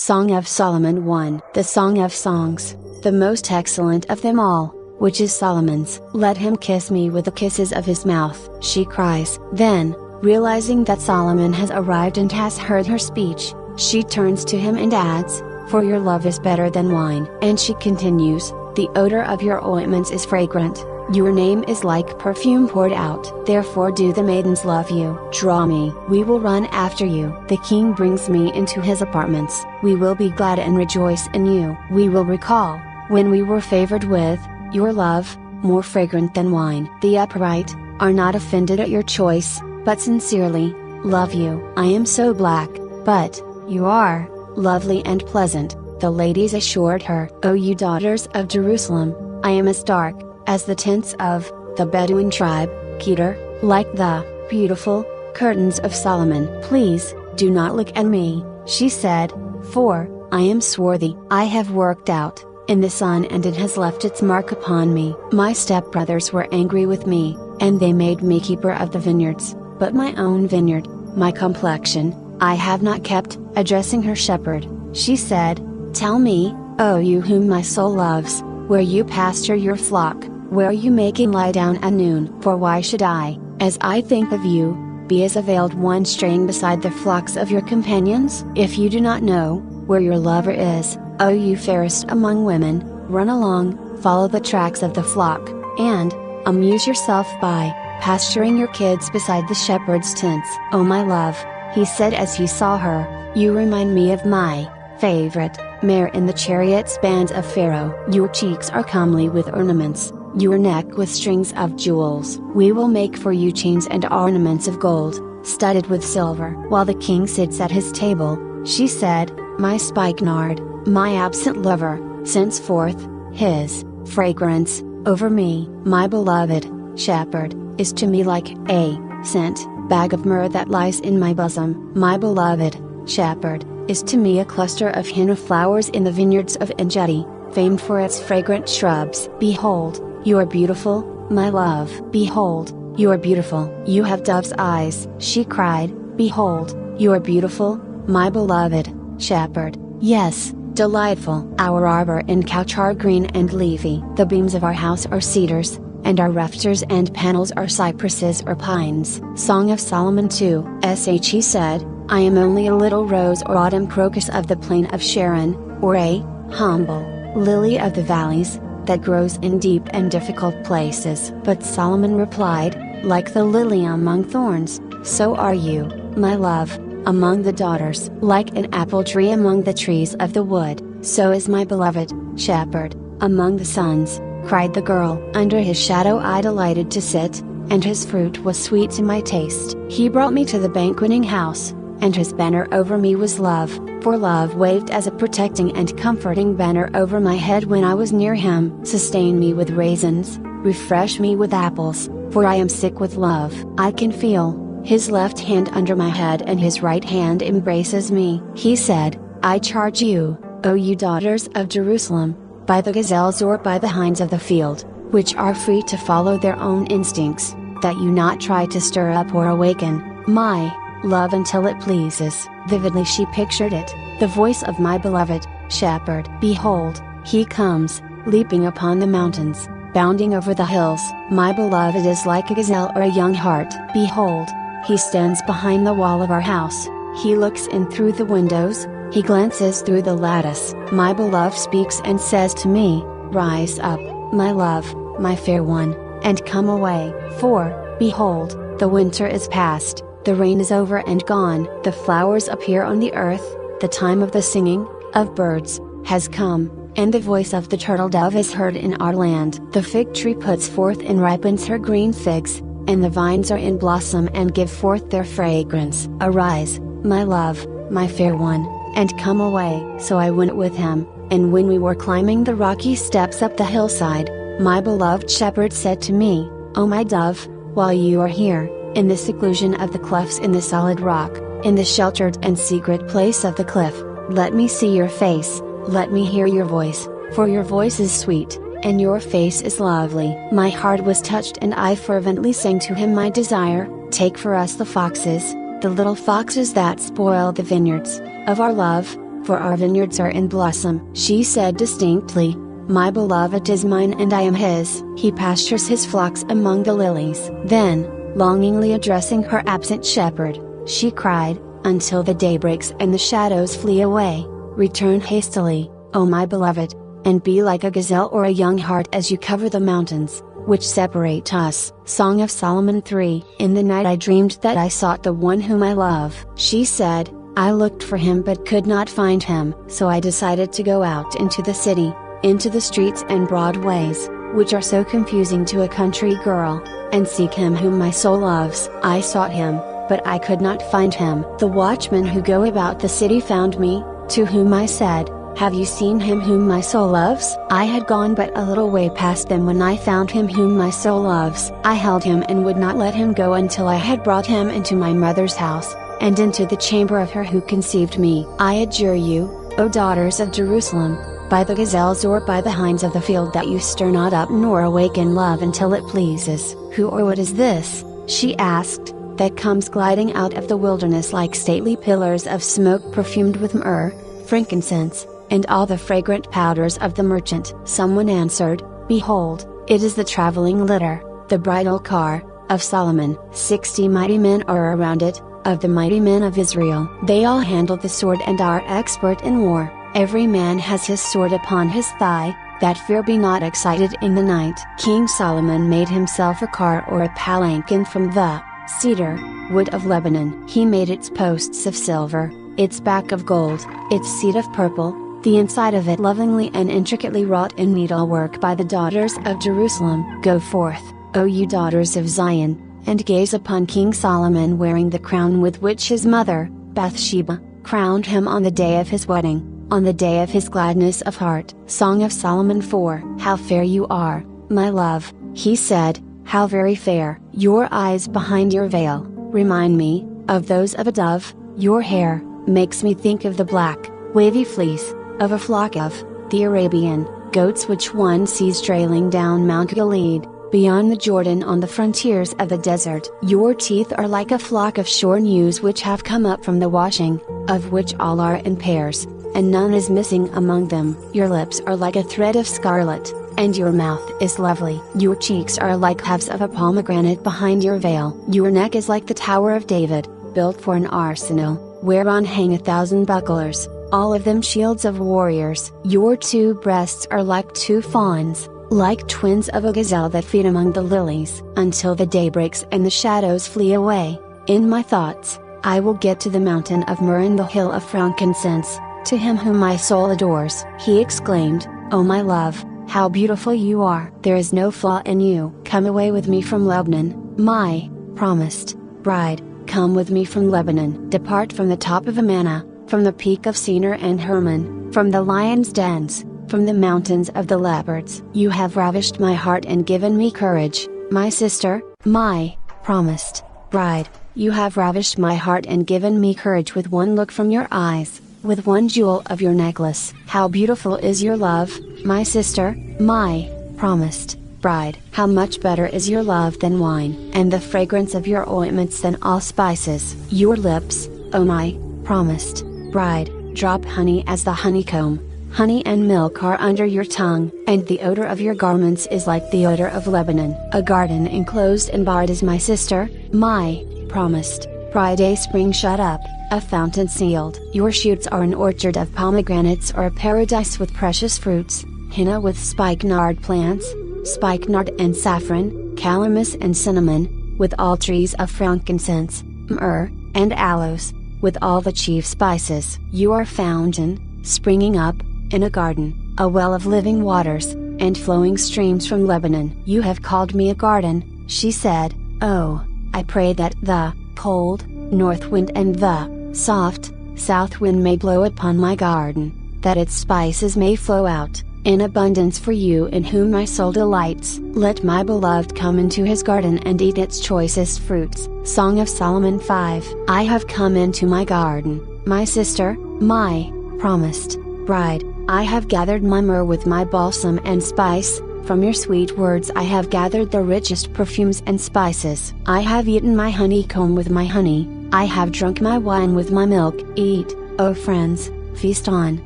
Song of Solomon 1. The Song of Songs, the most excellent of them all, which is Solomon's. Let him kiss me with the kisses of his mouth, she cries. Then, realizing that Solomon has arrived and has heard her speech, she turns to him and adds, for your love is better than wine. And she continues, the odor of your ointments is fragrant. Your name is like perfume poured out. Therefore do the maidens love you. Draw me. We will run after you. The king brings me into his apartments. We will be glad and rejoice in you. We will recall, when we were favored with, your love, more fragrant than wine. The upright, are not offended at your choice, but sincerely, love you. I am so black, but, you are, lovely and pleasant, the ladies assured her. O you daughters of Jerusalem, I am as dark, as the tents of, the Bedouin tribe, Kedar, like the, beautiful, curtains of Solomon. Please, do not look at me, she said, for, I am swarthy. I have worked out, in the sun and it has left its mark upon me. My stepbrothers were angry with me, and they made me keeper of the vineyards, but my own vineyard, my complexion, I have not kept. Addressing her shepherd, she said, tell me, O you whom my soul loves, where you pasture your flock, where you making lie down at noon. For why should I, as I think of you, be as a veiled one straying beside the flocks of your companions? If you do not know, where your lover is, O you fairest among women, run along, follow the tracks of the flock, and, amuse yourself by, pasturing your kids beside the shepherd's tents. O my love, he said as he saw her, you remind me of my, favorite, mare in the chariot bands of Pharaoh. Your cheeks are comely with ornaments, your neck with strings of jewels. We will make for you chains and ornaments of gold, studded with silver. While the king sits at his table, she said, my spikenard, my absent lover, sends forth, his, fragrance, over me. My beloved, shepherd, is to me like, a, scent, bag of myrrh that lies in my bosom. My beloved, shepherd, is to me a cluster of henna flowers in the vineyards of En-gedi, famed for its fragrant shrubs. Behold, you are beautiful, my love. Behold, you are beautiful. You have dove's eyes, she cried. Behold, you are beautiful, my beloved, shepherd. Yes, delightful. Our arbor and couch are green and leafy. The beams of our house are cedars, and our rafters and panels are cypresses or pines. Song of Solomon 2. He said, I am only a little rose or autumn crocus of the plain of Sharon, or a, humble, lily of the valleys, that grows in deep and difficult places. But Solomon replied, like the lily among thorns, so are you, my love, among the daughters. Like an apple tree among the trees of the wood, so is my beloved, shepherd, among the sons, cried the girl. Under his shadow I delighted to sit, and his fruit was sweet to my taste. He brought me to the banqueting house, and his banner over me was love, for love waved as a protecting and comforting banner over my head when I was near him. Sustain me with raisins, refresh me with apples, for I am sick with love. I can feel his left hand under my head and his right hand embraces me. He said, I charge you, O you daughters of Jerusalem, by the gazelles or by the hinds of the field, which are free to follow their own instincts, that you not try to stir up or awaken, my, love until it pleases. Vividly she pictured it, the voice of my beloved, shepherd. Behold, he comes, leaping upon the mountains, bounding over the hills. My beloved is like a gazelle or a young hart. Behold, he stands behind the wall of our house, he looks in through the windows, he glances through the lattice. My beloved speaks and says to me, rise up, my love, my fair one, and come away. For, behold, the winter is past, the rain is over and gone. The flowers appear on the earth, the time of the singing, of birds, has come, and the voice of the turtle dove is heard in our land. The fig tree puts forth and ripens her green figs, and the vines are in blossom and give forth their fragrance. Arise, my love, my fair one, and come away. So I went with him, and when we were climbing the rocky steps up the hillside, my beloved shepherd said to me, O my dove, while you are here, in the seclusion of the clefts in the solid rock, in the sheltered and secret place of the cliff, let me see your face, let me hear your voice, for your voice is sweet, and your face is lovely. My heart was touched and I fervently sang to him my desire, take for us the foxes, the little foxes that spoil the vineyards, of our love, for our vineyards are in blossom. She said distinctly, "My beloved is mine and I am his." He pastures his flocks among the lilies. Then, longingly addressing her absent shepherd, she cried, "Until the day breaks and the shadows flee away, return hastily, O my beloved, and be like a gazelle or a young hart as you cover the mountains, which separate us." Song of Solomon 3. In the night I dreamed that I sought the one whom I love. She said, "I looked for him but could not find him. So I decided to go out into the city, into the streets and broad ways, which are so confusing to a country girl, and seek him whom my soul loves. I sought him, but I could not find him. The watchmen who go about the city found me, to whom I said, 'Have you seen him whom my soul loves?' I had gone but a little way past them when I found him whom my soul loves. I held him and would not let him go until I had brought him into my mother's house, and into the chamber of her who conceived me. I adjure you, O daughters of Jerusalem, by the gazelles or by the hinds of the field, that you stir not up nor awaken love until it pleases." "Who or what is this," she asked, "that comes gliding out of the wilderness like stately pillars of smoke perfumed with myrrh, frankincense, and all the fragrant powders of the merchant?" Someone answered, "Behold, it is the traveling litter, the bridal car, of Solomon. 60 mighty men are around it, of the mighty men of Israel. They all handle the sword and are expert in war. Every man has his sword upon his thigh, that fear be not excited in the night." King Solomon made himself a car or a palanquin from the cedar wood of Lebanon. He made its posts of silver, its back of gold, its seat of purple, the inside of it lovingly and intricately wrought in needlework by the daughters of Jerusalem. "Go forth, O you daughters of Zion, and gaze upon King Solomon wearing the crown with which his mother, Bathsheba, crowned him on the day of his wedding, on the day of his gladness of heart." Song of Solomon 4. "How fair you are, my love," he said, "how very fair. Your eyes behind your veil, remind me, of those of a dove. Your hair, makes me think of the black, wavy fleece, of a flock of, the Arabian, goats which one sees trailing down Mount Gilead, beyond the Jordan on the frontiers of the desert. Your teeth are like a flock of shorn ewes which have come up from the washing, of which all are in pairs, and none is missing among them. Your lips are like a thread of scarlet, and your mouth is lovely. Your cheeks are like halves of a pomegranate behind your veil. Your neck is like the Tower of David, built for an arsenal, whereon hang 1,000 bucklers, all of them shields of warriors. Your 2 breasts are like 2 fawns, like twins of a gazelle that feed among the lilies. Until the day breaks and the shadows flee away, in my thoughts, I will get to the mountain of myrrh and the hill of frankincense, to him whom my soul adores." He exclaimed, "O my love, how beautiful you are! There is no flaw in you. Come away with me from Lebanon, my promised bride. Come with me from Lebanon. Depart from the top of Amana, from the peak of Senir and Hermon, from the lions' dens, from the mountains of the leopards. You have ravished my heart and given me courage, my sister, my promised bride. You have ravished my heart and given me courage with one look from your eyes, with one jewel of your necklace. How beautiful is your love, my sister, my promised bride. How much better is your love than wine, and the fragrance of your ointments than all spices. Your lips, O my promised bride, drop honey as the honeycomb. Honey and milk are under your tongue, and the odor of your garments is like the odor of Lebanon. A garden enclosed and barred is my sister, my promised bride. A spring shut up, a fountain sealed. Your shoots are an orchard of pomegranates or a paradise with precious fruits, henna with spikenard plants, spikenard and saffron, calamus and cinnamon, with all trees of frankincense, myrrh, and aloes, with all the chief spices. You are fountain, springing up, in a garden, a well of living waters, and flowing streams from Lebanon. You have called me a garden, she said. Oh, I pray that the cold north wind and the soft south wind may blow upon my garden, that its spices may flow out in abundance for you in whom my soul delights. Let my beloved come into his garden and eat its choicest fruits. Song of Solomon 5. I have come into my garden, my sister, my promised bride. I have gathered my myrrh with my balsam and spice, from your sweet words I have gathered the richest perfumes and spices. I have eaten my honeycomb with my honey, I have drunk my wine with my milk. Eat, O friends, Feast on,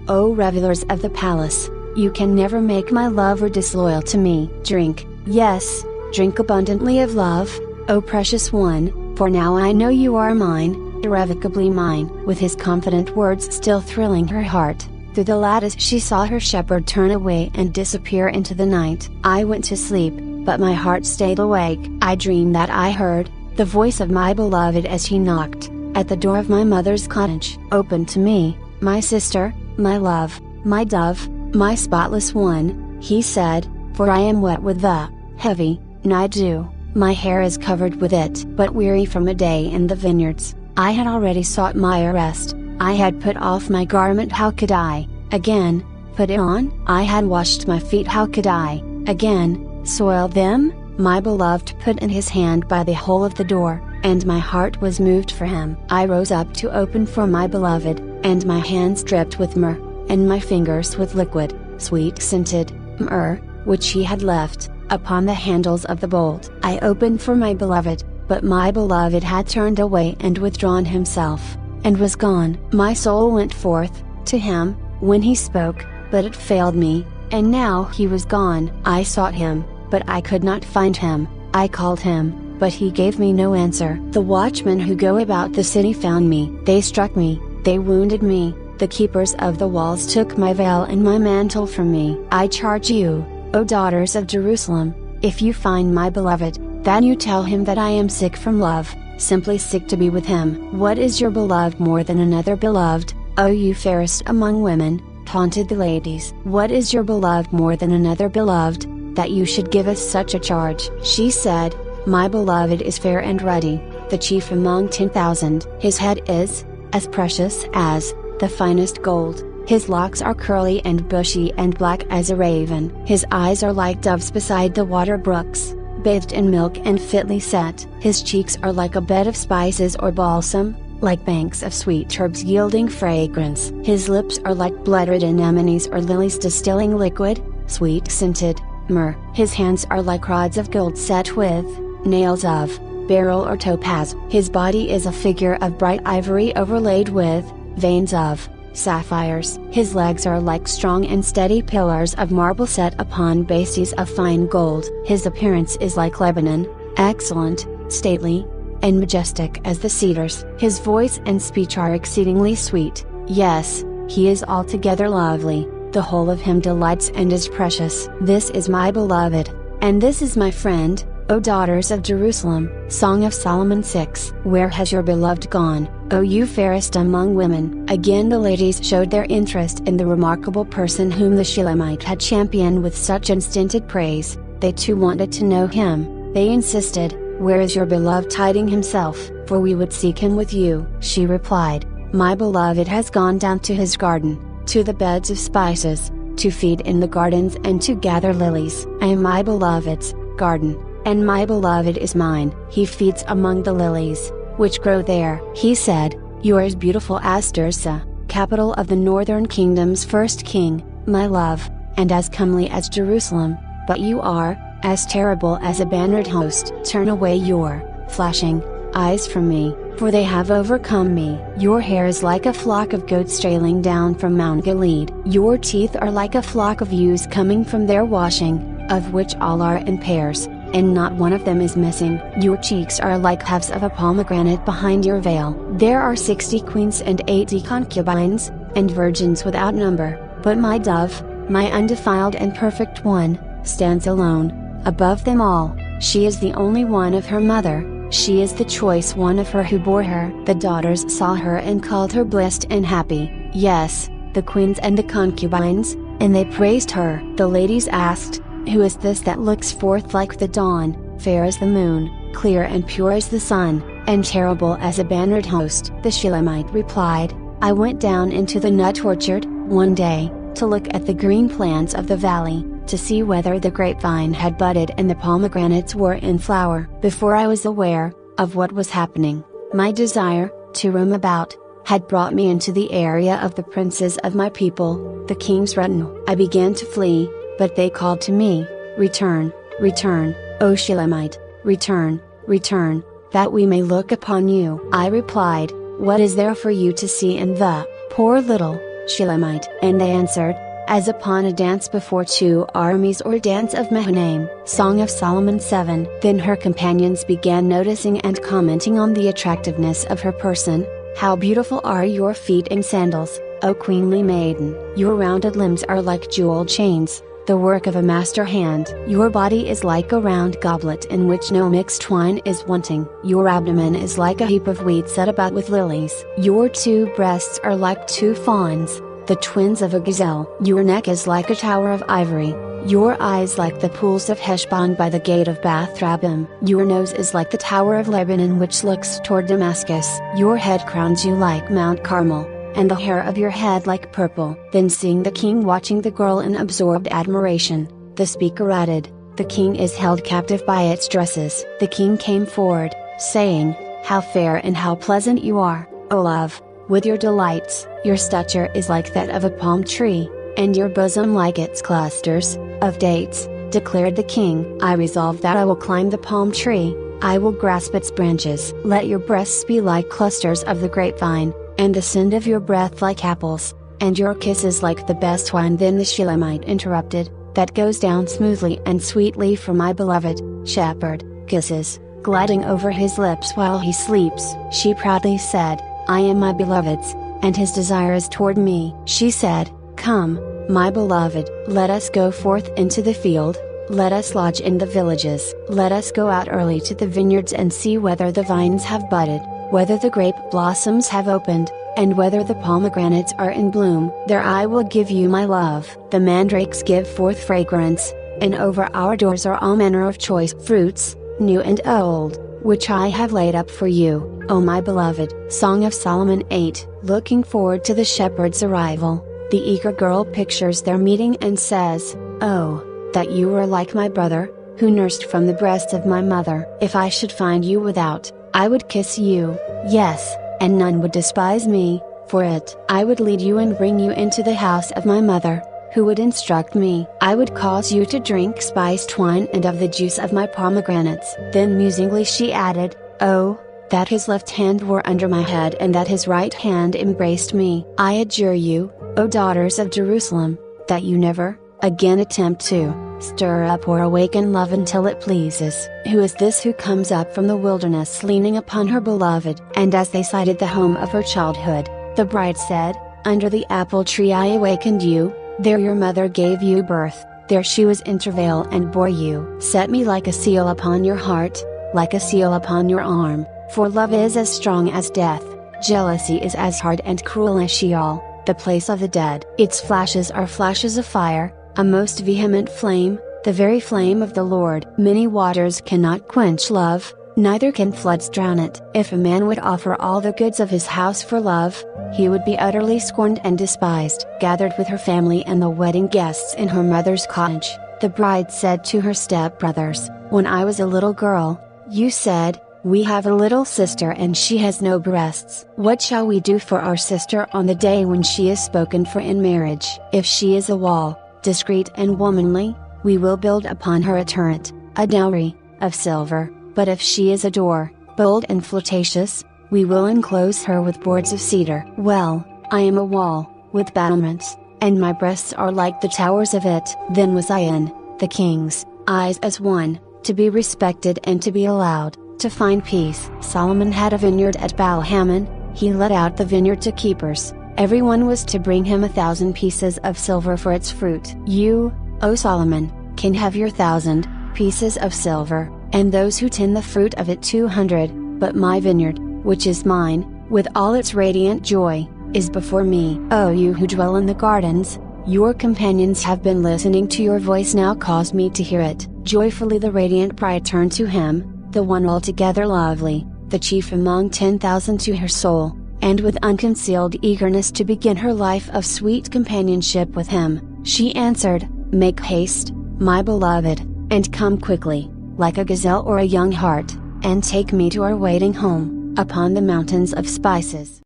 O revelers of the palace, you can never make my lover disloyal to me. Drink, yes, drink abundantly of love, O precious one, for now I know you are mine, irrevocably mine. With his confident words still thrilling her heart, through the lattice she saw her shepherd turn away and disappear into the night. I went to sleep, but my heart stayed awake. I dreamed that I heard the voice of my beloved as he knocked at the door of my mother's cottage. Open to me, my sister, my love, my dove, my spotless one, he said, for I am wet with the heavy night dew. My hair is covered with it. But weary from a day in the vineyards, I had already sought my rest. I had put off my garment, how could I again put it on? I had washed my feet, how could I again soil them? My beloved put in his hand by the hole of the door, and my heart was moved for him. I rose up to open for my beloved, and my hands dripped with myrrh, and my fingers with liquid, sweet-scented myrrh, which he had left upon the handles of the bolt. I opened for my beloved, but my beloved had turned away and withdrawn himself, and was gone. My soul went forth to him when he spoke, but it failed me, and now he was gone. I sought him, but I could not find him. I called him, but he gave me no answer. The watchmen who go about the city found me. They struck me, they wounded me. The keepers of the walls took my veil and my mantle from me. I charge you, O daughters of Jerusalem, if you find my beloved, then you tell him that I am sick from love, simply sick to be with him. What is your beloved more than another beloved, O you fairest among women? Taunted the ladies. What is your beloved more than another beloved, that you should give us such a charge? She said, my beloved is fair and ruddy, the chief among 10,000. His head is as precious as the finest gold. His locks are curly and bushy and black as a raven. His eyes are like doves beside the water brooks, bathed in milk and fitly set. His cheeks are like a bed of spices or balsam, like banks of sweet herbs yielding fragrance. His lips are like blood-red anemones or lilies distilling liquid, sweet-scented myrrh. His hands are like rods of gold set with nails of beryl or topaz. His body is a figure of bright ivory overlaid with veins of sapphires. His legs are like strong and steady pillars of marble set upon bases of fine gold. His appearance is like Lebanon, excellent, stately, and majestic as the cedars. His voice and speech are exceedingly sweet. Yes, he is altogether lovely, the whole of him delights and is precious. This is my beloved, and this is my friend, O daughters of Jerusalem. Song of Solomon 6. Where has your beloved gone, O you fairest among women? Again the ladies showed their interest in the remarkable person whom the Shulamite had championed with such unstinted praise. They too wanted to know him. They insisted, where is your beloved hiding himself, for we would seek him with you. She replied, my beloved has gone down to his garden, to the beds of spices, to feed in the gardens and to gather lilies. I am my beloved's garden, and my beloved is mine. He feeds among the lilies, which grow there. He said, you are as beautiful as Tirzah, capital of the northern kingdom's first king, my love, and as comely as Jerusalem, but you are as terrible as a bannered host. Turn away your flashing eyes from me, for they have overcome me. Your hair is like a flock of goats trailing down from Mount Gilead. Your teeth are like a flock of ewes coming from their washing, of which all are in pairs, and not one of them is missing. Your cheeks are like halves of a pomegranate behind your veil. There are 60 queens and 80 concubines, and virgins without number, but my dove, my undefiled and perfect one, stands alone, above them all. She is the only one of her mother, she is the choice one of her who bore her. The daughters saw her and called her blessed and happy, yes, the queens and the concubines, and they praised her. The ladies asked, who is this that looks forth like the dawn, fair as the moon, clear and pure as the sun, and terrible as a bannered host? The Shulamite replied, I went down into the nut orchard, one day, to look at the green plants of the valley, to see whether the grapevine had budded and the pomegranates were in flower. Before I was aware of what was happening, my desire to roam about had brought me into the area of the princes of my people, the king's retinue. I began to flee, but they called to me, return, return, O Shulamite, return, return, that we may look upon you. I replied, what is there for you to see in the poor little Shulamite. And they answered, as upon a dance before two armies or dance of Mahanaim. Song of Solomon 7. Then her companions began noticing and commenting on the attractiveness of her person. How beautiful are your feet in sandals, O queenly maiden! Your rounded limbs are like jeweled chains, the work of a master hand. Your body is like a round goblet in which no mixed wine is wanting. Your abdomen is like a heap of wheat set about with lilies. Your two breasts are like two fawns, the twins of a gazelle. Your neck is like a tower of ivory. Your eyes like the pools of Heshbon by the gate of Bath Rabbim. Your nose is like the tower of Lebanon which looks toward Damascus. Your head crowns you like Mount Carmel, and the hair of your head like purple. Then seeing the king watching the girl in absorbed admiration, the speaker added, the king is held captive by its dresses. The king came forward, saying, how fair and how pleasant you are, O love, with your delights. Your stature is like that of a palm tree, and your bosom like its clusters of dates, declared the king. I resolve that I will climb the palm tree, I will grasp its branches. Let your breasts be like clusters of the grapevine, and the scent of your breath like apples, and your kisses like the best wine. Then the Shulamite interrupted, that goes down smoothly and sweetly for my beloved shepherd, kisses, gliding over his lips while he sleeps. She proudly said, I am my beloved's, and his desire is toward me. She said, come, my beloved, let us go forth into the field, let us lodge in the villages. Let us go out early to the vineyards and see whether the vines have budded, whether the grape blossoms have opened, and whether the pomegranates are in bloom. There I will give you my love. The mandrakes give forth fragrance, and over our doors are all manner of choice fruits, new and old, which I have laid up for you, O my beloved. Song of Solomon 8. Looking forward to the shepherd's arrival, the eager girl pictures their meeting and says, oh, that you were like my brother, who nursed from the breast of my mother. If I should find you without, I would kiss you, yes, and none would despise me, for it. I would lead you and bring you into the house of my mother, who would instruct me. I would cause you to drink spiced wine and of the juice of my pomegranates. Then musingly she added, oh, that his left hand were under my head and that his right hand embraced me. I adjure you, O daughters of Jerusalem, that you never, again attempt to stir up or awaken love until it pleases. Who is this who comes up from the wilderness leaning upon her beloved? And as they sighted the home of her childhood, the bride said, under the apple tree I awakened you, there your mother gave you birth, there she was in travail and bore you. Set me like a seal upon your heart, like a seal upon your arm, for love is as strong as death, jealousy is as hard and cruel as Sheol, the place of the dead. Its flashes are flashes of fire, a most vehement flame, the very flame of the Lord. Many waters cannot quench love, neither can floods drown it. If a man would offer all the goods of his house for love, he would be utterly scorned and despised. Gathered with her family and the wedding guests in her mother's cottage, the bride said to her stepbrothers, when I was a little girl, you said, we have a little sister and she has no breasts. What shall we do for our sister on the day when she is spoken for in marriage? If she is a wall, discreet and womanly, we will build upon her a turret, a dowry, of silver, but if she is a door, bold and flirtatious, we will enclose her with boards of cedar. Well, I am a wall, with battlements, and my breasts are like the towers of it. Then was I in the king's eyes as one, to be respected and to be allowed to find peace. Solomon had a vineyard at Baal-Hamon, he let out the vineyard to keepers, everyone was to bring him 1,000 pieces of silver for its fruit. You, O Solomon, can have your 1,000 pieces of silver, and those who tend the fruit of it 200, but my vineyard, which is mine, with all its radiant joy, is before me. O you who dwell in the gardens, your companions have been listening to your voice, now cause me to hear it. Joyfully the radiant bride turned to him, the one altogether lovely, the chief among 10,000 to her soul, and with unconcealed eagerness to begin her life of sweet companionship with him, she answered, make haste, my beloved, and come quickly, like a gazelle or a young hart, and take me to our waiting home, upon the mountains of spices.